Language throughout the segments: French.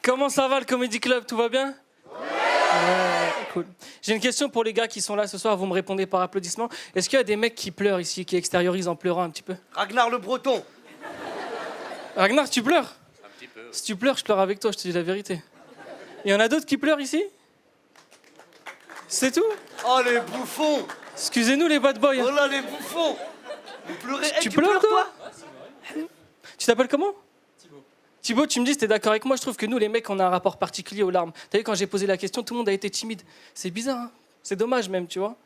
Comment ça va le Comedy Club? Tout va bien? Ouais, cool. J'ai une question pour les gars qui sont là ce soir, vous me répondez par applaudissement. Est-ce qu'il y a des mecs qui pleurent ici, qui extériorisent en pleurant un petit peu? Ragnar le Breton. Ragnar, tu pleures? Un petit peu. Si tu pleures, je pleure avec toi, je te dis la vérité. Il y en a d'autres qui pleurent ici? C'est tout? Oh les bouffons. Excusez-nous les bad boys. Oh là les bouffons. Vous pleurez. Tu pleures toi? Tu t'appelles comment? Thibaut, tu me dis si t'es d'accord avec moi, je trouve que nous les mecs on a un rapport particulier aux larmes. T'as vu quand j'ai posé la question, tout le monde a été timide. C'est bizarre, hein? C'est dommage même, tu vois.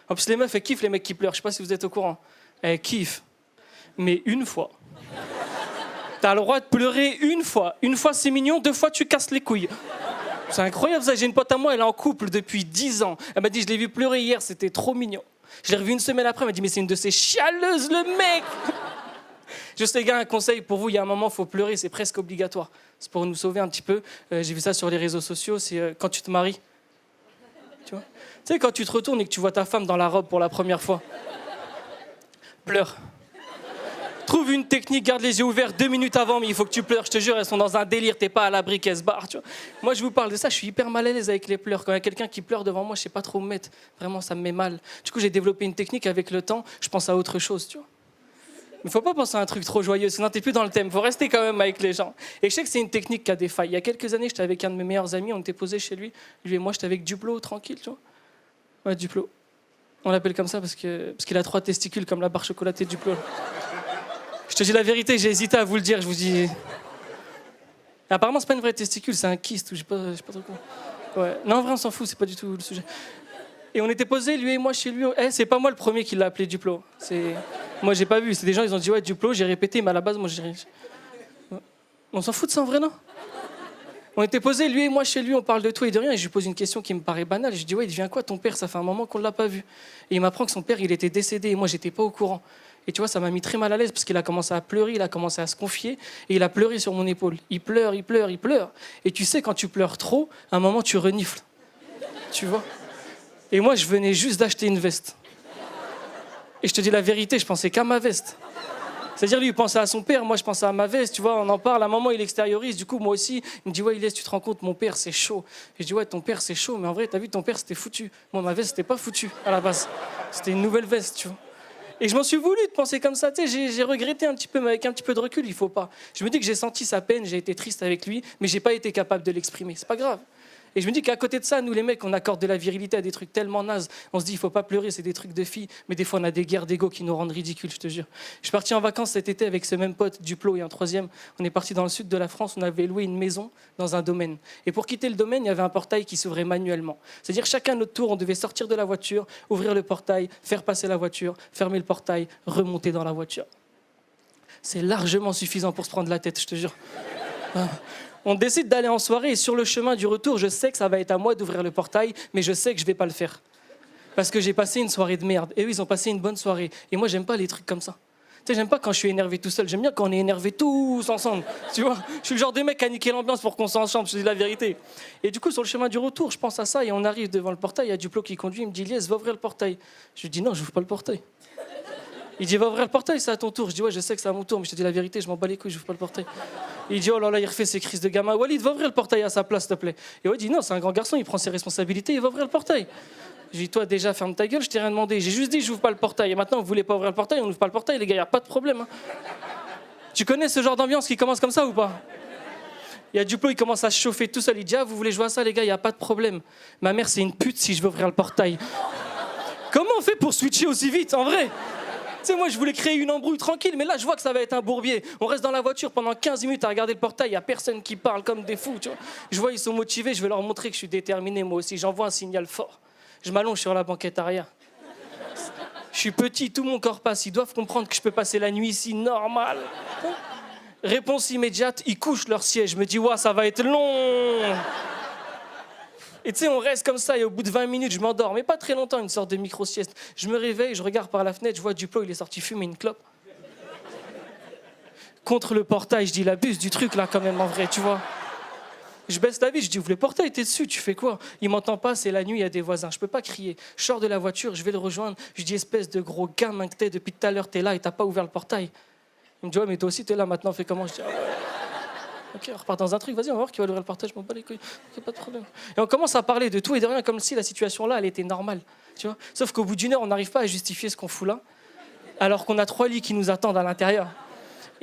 En plus les meufs elles kiffent les mecs qui pleurent, je sais pas si vous êtes au courant. Elles kiffent. Mais une fois. T'as le droit de pleurer une fois. Une fois c'est mignon, deux fois tu casses les couilles. C'est incroyable ça, j'ai une pote à moi, elle est en couple depuis 10 ans. Elle m'a dit je l'ai vu pleurer hier, c'était trop mignon. Je l'ai revu une semaine après, elle m'a dit mais c'est une de ces chialeuses le mec. Juste les gars, un conseil pour vous, il y a un moment, il faut pleurer, c'est presque obligatoire. C'est pour nous sauver un petit peu. J'ai vu ça sur les réseaux sociaux, c'est quand tu te maries. Tu vois? Tu sais, quand tu te retournes et que tu vois ta femme dans la robe pour la première fois. Pleure. Trouve une technique, garde les yeux ouverts 2 minutes avant, mais il faut que tu pleures, je te jure, elles sont dans un délire, t'es pas à l'abri qu'elles se barrent. Tu vois? Moi, je vous parle de ça, je suis hyper mal à l'aise avec les pleurs. Quand il y a quelqu'un qui pleure devant moi, je sais pas trop où me mettre. Vraiment, ça me met mal. Du coup, j'ai développé une technique avec le temps, je pense à autre chose, tu vois. Mais faut pas penser à un truc trop joyeux, sinon t'es plus dans le thème. Faut rester quand même avec les gens. Et je sais que c'est une technique qui a des failles. Il y a quelques années, j'étais avec un de mes meilleurs amis, on était posés chez lui. Lui et moi, j'étais avec Duplo, tranquille, tu vois. Ouais, Duplo. On l'appelle comme ça parce qu'il a 3 testicules comme la barre chocolatée de Duplo. Je te dis la vérité, j'ai hésité à vous le dire, je vous dis. Apparemment, c'est pas une vraie testicule, c'est un kyste ou je sais pas trop quoi. Ouais. Non, en vrai, on s'en fout, c'est pas du tout le sujet. Et on était posés, lui et moi, chez lui. C'est pas moi le premier qui l'a appelé Duplo. Moi, j'ai pas vu. C'est des gens, ils ont dit ouais, Duplo, j'ai répété, mais à la base, moi, j'ai. On s'en fout de ça en vrai, non? On était posés, lui et moi, chez lui, on parle de tout et de rien. Et je lui pose une question qui me paraît banale. Je lui dis ouais, il devient quoi ton père? Ça fait un moment qu'on l'a pas vu. Et il m'apprend que son père, il était décédé et moi, j'étais pas au courant. Et tu vois, ça m'a mis très mal à l'aise parce qu'il a commencé à pleurer, il a commencé à se confier et il a pleuré sur mon épaule. Il pleure, il pleure, il pleure. Et tu sais, quand tu pleures trop, à un moment, tu renifles. Tu vois? Et moi, je venais juste d'acheter une veste. Et je te dis la vérité, je pensais qu'à ma veste. C'est-à-dire, lui, il pensait à son père, moi, je pensais à ma veste, tu vois, on en parle. À un moment, il extériorise, du coup, moi aussi, il me dit, ouais, Ilyes, tu te rends compte, mon père, c'est chaud. Et je dis, ouais, ton père, c'est chaud, mais en vrai, t'as vu, ton père, c'était foutu. Moi, ma veste, c'était pas foutu, à la base. C'était une nouvelle veste, tu vois. Et je m'en suis voulu de penser comme ça, tu sais, j'ai regretté un petit peu, mais avec un petit peu de recul, il faut pas. Je me dis que j'ai senti sa peine, j'ai été triste avec lui, mais j'ai pas été capable de l'exprimer. C'est pas grave. Et je me dis qu'à côté de ça, nous les mecs, on accorde de la virilité à des trucs tellement nazes. On se dit, il faut pas pleurer, c'est des trucs de filles. Mais des fois, on a des guerres d'ego qui nous rendent ridicules, je te jure. Je suis parti en vacances cet été avec ce même pote, Duplo et un troisième. On est parti dans le sud de la France, on avait loué une maison dans un domaine. Et pour quitter le domaine, il y avait un portail qui s'ouvrait manuellement. C'est-à-dire, chacun notre tour, on devait sortir de la voiture, ouvrir le portail, faire passer la voiture, fermer le portail, remonter dans la voiture. C'est largement suffisant pour se prendre la tête, je te jure. On décide d'aller en soirée et sur le chemin du retour, je sais que ça va être à moi d'ouvrir le portail, mais je sais que je vais pas le faire. Parce que j'ai passé une soirée de merde. Et eux, ils ont passé une bonne soirée. Et moi, j'aime pas les trucs comme ça. Tu sais, j'aime pas quand je suis énervé tout seul. J'aime bien quand on est énervé tous ensemble. Tu vois, je suis le genre de mec à niquer l'ambiance pour qu'on s'enchante, je te dis la vérité. Et du coup, sur le chemin du retour, je pense à ça et on arrive devant le portail. Il y a Duplo qui conduit, il me dit, Ilyes, va ouvrir le portail. Je lui dis, non, je ouvre pas le portail. Il dit, va ouvrir le portail, c'est à ton tour. Je dis, ouais, je sais que c'est à mon tour, mais je te dis la vérité, je m'en bats les couilles, je ouvre pas le portail. Il dit, oh là là, il refait ses crises de gamin. Walid, va ouvrir le portail à sa place, s'il te plaît. Et Walid dit, non, c'est un grand garçon, il prend ses responsabilités, il va ouvrir le portail. Je dis, toi, déjà, ferme ta gueule, je t'ai rien demandé. J'ai juste dit, je ouvre pas le portail. Et maintenant, vous voulez pas ouvrir le portail, on ouvre pas le portail, les gars, y a pas de problème. Hein. Tu connais ce genre d'ambiance qui commence comme ça ou pas? Il y a Duplo, il commence à se chauffer tout seul. Il dit, ah, vous voulez jouer à ça, les gars, y a pas de problème. Ma mère, c'est une pute si je veux ouvrir le portail. Comment on fait pour switcher aussi vite, en vrai? Tu sais, moi, je voulais créer une embrouille tranquille, mais là, je vois que ça va être un bourbier. On reste dans la voiture pendant 15 minutes à regarder le portail, il n'y a personne qui parle comme des fous, tu vois. Je vois, ils sont motivés, je vais leur montrer que je suis déterminé, moi aussi. J'envoie un signal fort. Je m'allonge sur la banquette arrière. Je suis petit, tout mon corps passe. Ils doivent comprendre que je peux passer la nuit ici, normal. Réponse immédiate, ils couchent leur siège. Je me dis, ouais, ça va être long. Et tu sais, on reste comme ça et au bout de 20 minutes, je m'endors. Mais pas très longtemps, une sorte de micro-sieste. Je me réveille, je regarde par la fenêtre, je vois Duplo, il est sorti fumer une clope. Contre le portail, je dis, il abuse du truc là quand même en vrai, tu vois. Je baisse la vitre, je dis, ouvre le portail, t'es dessus, tu fais quoi? Il m'entend pas, c'est la nuit, il y a des voisins. Je peux pas crier. Je sors de la voiture, je vais le rejoindre. Je dis, espèce de gros gamin que t'es, depuis tout à l'heure, t'es là et t'as pas ouvert le portail. Il me dit, ouais, mais toi aussi, t'es là maintenant, fais comment? Je dis, ah ouais. Ok, on repart dans un truc, vas-y, on va voir qui va ouvrir le partage, je m'en bats les couilles, ok, pas de problème. Et on commence à parler de tout et de rien, comme si la situation là, elle était normale, tu vois. Sauf qu'au bout d'une heure, on n'arrive pas à justifier ce qu'on fout là, alors qu'on a 3 lits qui nous attendent à l'intérieur.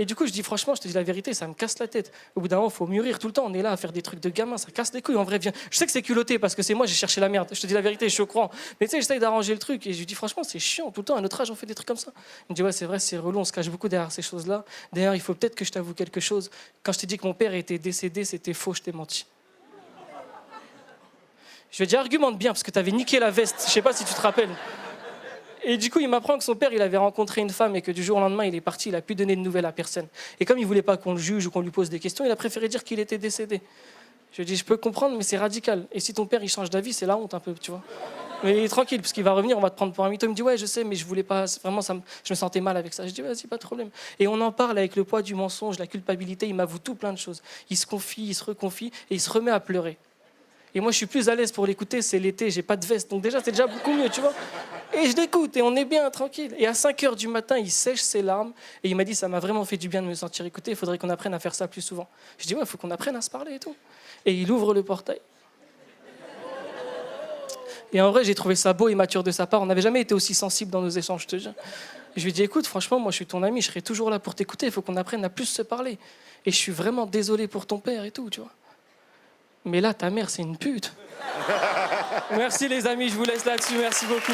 Et du coup, je dis franchement, je te dis la vérité, ça me casse la tête. Au bout d'un moment, il faut mûrir tout le temps. On est là à faire des trucs de gamin, ça casse les couilles. En vrai, viens. Je sais que c'est culotté parce que c'est moi, j'ai cherché la merde. Je te dis la vérité, je suis au courant. Mais tu sais, j'essaye d'arranger le truc. Et je lui dis franchement, c'est chiant. Tout le temps, à notre âge, on fait des trucs comme ça. Il me dit ouais, c'est vrai, c'est relou. On se cache beaucoup derrière ces choses-là. D'ailleurs, il faut peut-être que je t'avoue quelque chose. Quand je t'ai dit que mon père était décédé, c'était faux, je t'ai menti. Je lui ai dit argumente bien parce que t'avais niqué la veste. Je sais pas si tu te rappelles. Et du coup, il m'apprend que son père, il avait rencontré une femme et que du jour au lendemain, il est parti, il n'a plus donné de nouvelles à personne. Et comme il ne voulait pas qu'on le juge ou qu'on lui pose des questions, il a préféré dire qu'il était décédé. Je lui ai dit, je peux comprendre, mais c'est radical. Et si ton père, il change d'avis, c'est la honte un peu, tu vois. Mais il est tranquille, parce qu'il va revenir, on va te prendre pour un mytho. Il me dit, ouais, je sais, mais je voulais pas, vraiment, je me sentais mal avec ça. Je dis, vas-y, pas de problème. Et on en parle avec le poids du mensonge, la culpabilité, il m'avoue tout plein de choses. Il se confie, il se reconfie, et il se remet à pleurer. Et moi, je suis plus à l'aise pour l'écouter, c'est l'été, j'ai pas de veste. Donc déjà, c'est déjà beaucoup mieux, tu vois. Et je l'écoute, et on est bien, tranquille. Et à 5h du matin, il sèche ses larmes, et il m'a dit, ça m'a vraiment fait du bien de me sentir écouté, il faudrait qu'on apprenne à faire ça plus souvent. Je dis, ouais, il faut qu'on apprenne à se parler et tout. Et il ouvre le portail. Et en vrai, j'ai trouvé ça beau et mature de sa part. On n'avait jamais été aussi sensible dans nos échanges, je te jure. Et je lui ai dit, écoute, franchement, moi, je suis ton ami, je serai toujours là pour t'écouter, il faut qu'on apprenne à plus se parler. Et je suis vraiment désolé pour ton père et tout, tu vois. Mais là, ta mère, c'est une pute. Merci les amis, je vous laisse là-dessus, merci beaucoup.